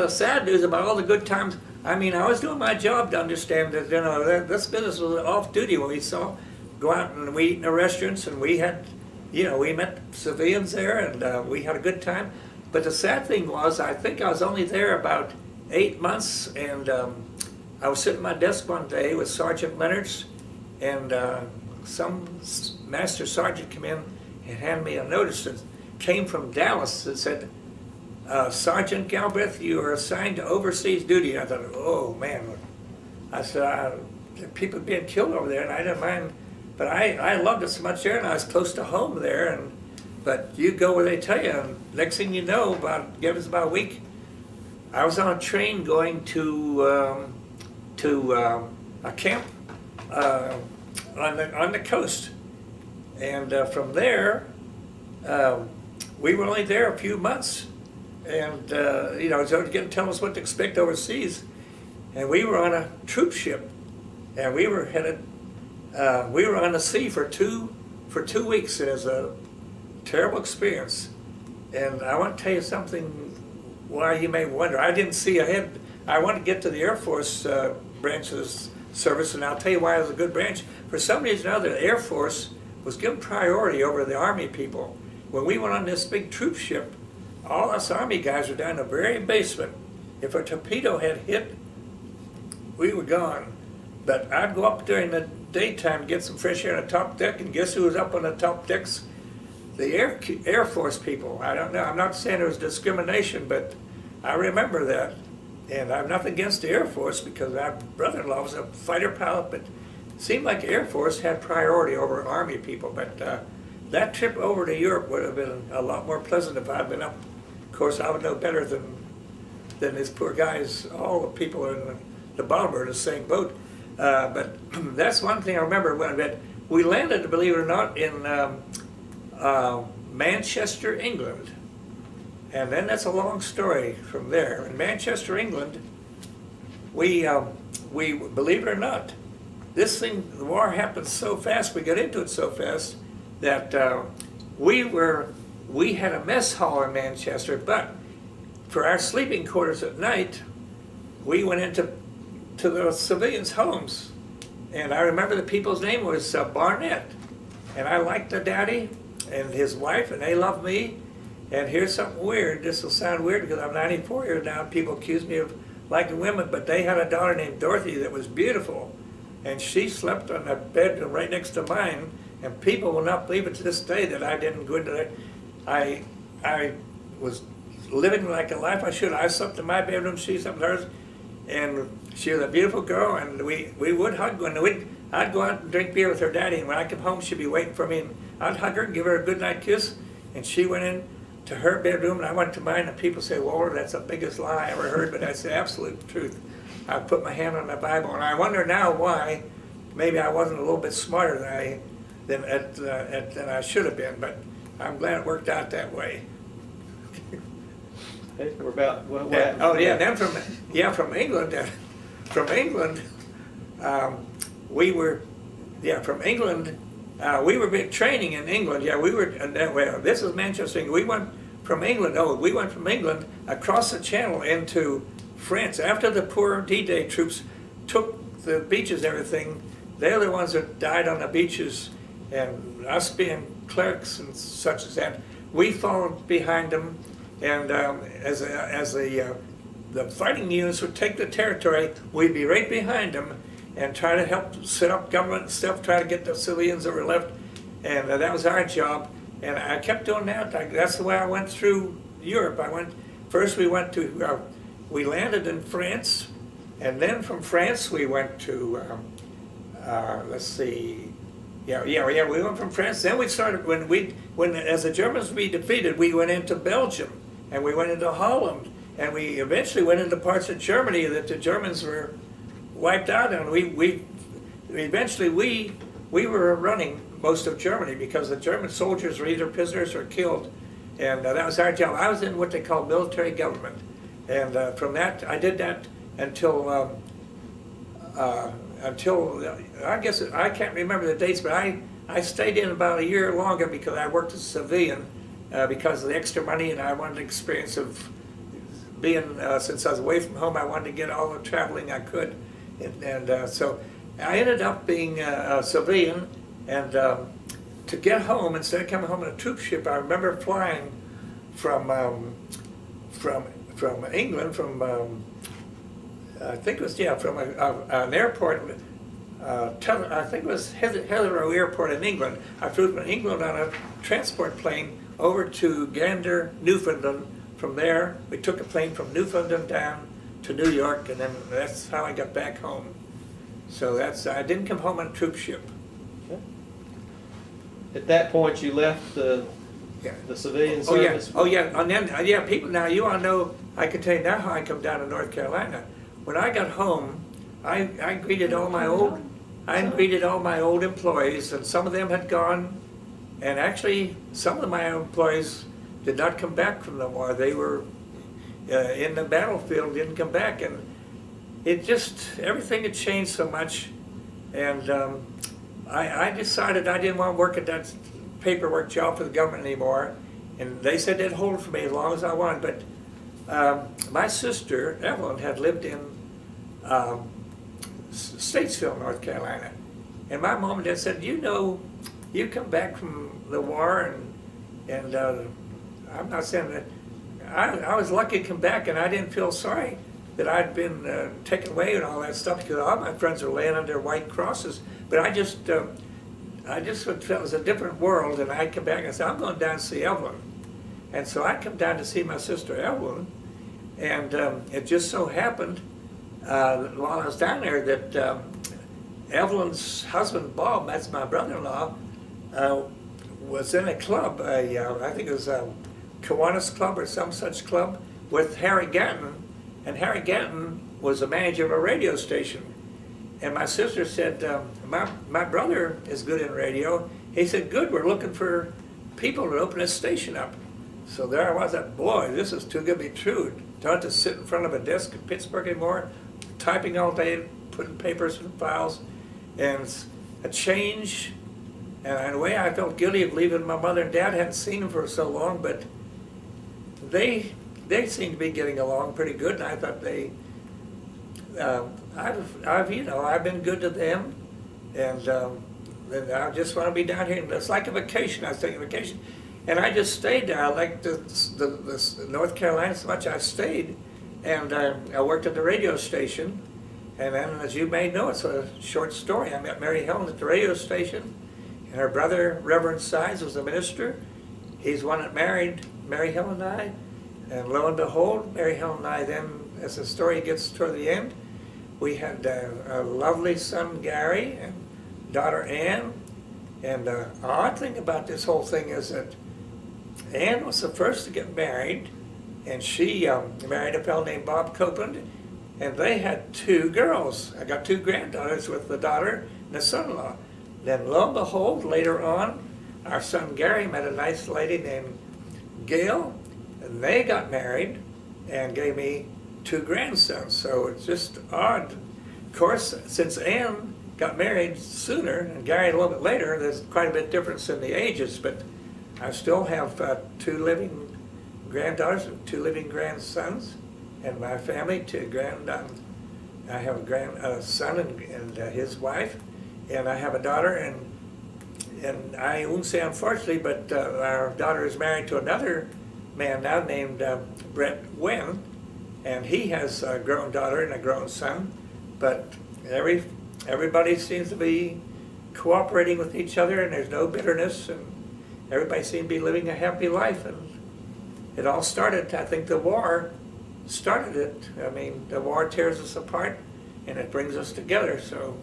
The sad news about all the good times, I mean, I was doing my job to understand that, this business was off duty when we saw, go out and we eat in the restaurants, and we had, we met civilians there, and we had a good time. But the sad thing was, I think I was only there about 8 months, and I was sitting at my desk one day with Sergeant Leonards, and some master sergeant came in and handed me a notice that came from Dallas that said, Sergeant Galbreath, you are assigned to overseas duty. And I thought, oh man. I said, people being killed over there, and I didn't mind, but I loved it so much there, and I was close to home there. But you go where they tell you, and next thing you know, it was about a week, I was on a train going to a camp on the coast, and from there, we were only there a few months. And, so they were going to tell us what to expect overseas. And we were on a troop ship, and we were headed, we were on the sea for two weeks. It was a terrible experience. And I want to tell you something why you may wonder. I didn't see ahead. I wanted to get to the Air Force branch of the service, and I'll tell you why it was a good branch. For some reason or other, the Air Force was given priority over the Army people. When we went on this big troop ship, all us Army guys were down in the very basement. If a torpedo had hit, we were gone. But I'd go up during the daytime to get some fresh air on the top deck, and guess who was up on the top decks? The Air Force people. I don't know, I'm not saying there was discrimination, but I remember that. And I have nothing against the Air Force, because my brother-in-law was a fighter pilot, but it seemed like the Air Force had priority over Army people. But that trip over to Europe would have been a lot more pleasant if I'd been up. Of course, I would know better than these poor guys. All the people in the bottom are in the same boat. But that's one thing I remember when we landed, believe it or not, in Manchester, England. And then that's a long story from there. In Manchester, England, we believe it or not, this thing, the war happened so fast, we got into it so fast, that we had a mess hall in Manchester, but for our sleeping quarters at night, we went into the civilians' homes. And I remember the people's name was Barnett. And I liked the daddy and his wife, and they loved me. And here's something weird. This will sound weird because I'm 94 years now. People accuse me of liking women, but they had a daughter named Dorothy that was beautiful. And she slept on a bed right next to mine. And people will not believe it to this day that I didn't go into it. I was living like a life I should. I slept in my bedroom, she slept in hers, and she was a beautiful girl, and we would hug. I'd go out and drink beer with her daddy, and when I come home, she'd be waiting for me, and I'd hug her and give her a goodnight kiss, and she went in to her bedroom, and I went to mine, and people say, Walter, that's the biggest lie I ever heard, but that's the absolute truth. I put my hand on the Bible, and I wonder now why maybe I wasn't a little bit smarter than I should have been, but I'm glad it worked out that way. We're about what Yeah. Oh yeah, then from England, we were we were big training in England. Yeah, we were. Well, this is Manchester, England. We went from England. Oh, we went from England across the Channel into France. After the poor D-Day troops took the beaches and everything, they're the ones that died on the beaches, and us being clerics and such as that, we followed behind them. And as the fighting units would take the territory, we'd be right behind them and try to help set up government and stuff, try to get the civilians that were left. And that was our job. And I kept doing that. That's the way I went through Europe. First we landed in France, and then from France we went to, let's see, we went from France. Then we started, as the Germans were defeated, we went into Belgium, and we went into Holland, and we eventually went into parts of Germany that the Germans were wiped out, and we were running most of Germany because the German soldiers were either prisoners or killed, and that was our job. I was in what they call military government, and from that I did that until I guess I can't remember the dates, but I stayed in about a year longer because I worked as a civilian because of the extra money, and I wanted the experience of being, since I was away from home, I wanted to get all the traveling I could. And so I ended up being a civilian, and to get home, instead of coming home in a troop ship, I remember flying from England, I think it was, yeah, from an airport, I think it was Heathrow Airport in England. I flew from England on a transport plane over to Gander, Newfoundland. From there, we took a plane from Newfoundland down to New York, and then that's how I got back home. So I didn't come home on a troop ship. Okay. At that point, you left the civilian service? Oh yeah, and then, people, now you all know, I can tell you now how I come down to North Carolina. When I got home, I greeted all my old employees, and some of them had gone, and actually some of my employees did not come back from the war. They were in the battlefield, didn't come back, and it just, everything had changed so much, and I decided I didn't want to work at that paperwork job for the government anymore, and they said they'd hold it for me as long as I wanted. But my sister Evelyn had lived in Statesville, North Carolina, and my mom and dad said, you know, you come back from the war, and I'm not saying that I was lucky to come back, and I didn't feel sorry that I'd been taken away and all that stuff, because all my friends were laying under white crosses. But I just felt it was a different world, and I'd come back and I said, I'm going down to see Evelyn. And so I come down to see my sister Evelyn, and it just so happened while I was down there that Evelyn's husband Bob, that's my brother-in-law, was in a club, I think it was a Kiwanis Club or some such club, with Harry Gatton, and Harry Gatton was the manager of a radio station. And my sister said, my brother is good in radio. He said, good, we're looking for people to open this station up. So there I was, boy, this is too good to be true. Don't have to sit in front of a desk in Pittsburgh anymore, typing all day, putting papers in files, and a change. And in a way, I felt guilty of leaving my mother and dad. I hadn't seen them for so long, but they seemed to be getting along pretty good, and I thought I've been good to them, and I just want to be down here. And it's like a vacation. I was taking a vacation, and I just stayed there. I liked the North Carolina so much. I stayed, and I worked at the radio station. And then, as you may know, it's a short story. I met Mary Helen at the radio station, and her brother, Reverend Sides, was a minister. He's the one that married Mary Helen and I. And lo and behold, Mary Helen and I then, as the story gets toward the end, we had a lovely son, Gary, and daughter, Ann. And the odd thing about this whole thing is that Ann was the first to get married, and she married a fellow named Bob Copeland, and they had 2 girls. I got 2 granddaughters with the daughter and the son-in-law. Then lo and behold, later on, our son Gary met a nice lady named Gail, and they got married and gave me 2 grandsons. So it's just odd. Of course, since Ann got married sooner and Gary a little bit later, there's quite a bit difference in the ages, but I still have 2 living granddaughters and 2 living grandsons, and my family, 2 I have a grandson and his wife, and I have a daughter, and I won't say unfortunately, but our daughter is married to another man now named Brett Wynn, and he has a grown daughter and a grown son, but everybody seems to be cooperating with each other, and there's no bitterness, and everybody seems to be living a happy life. And it all started, I think the war started it. I mean, the war tears us apart and it brings us together, so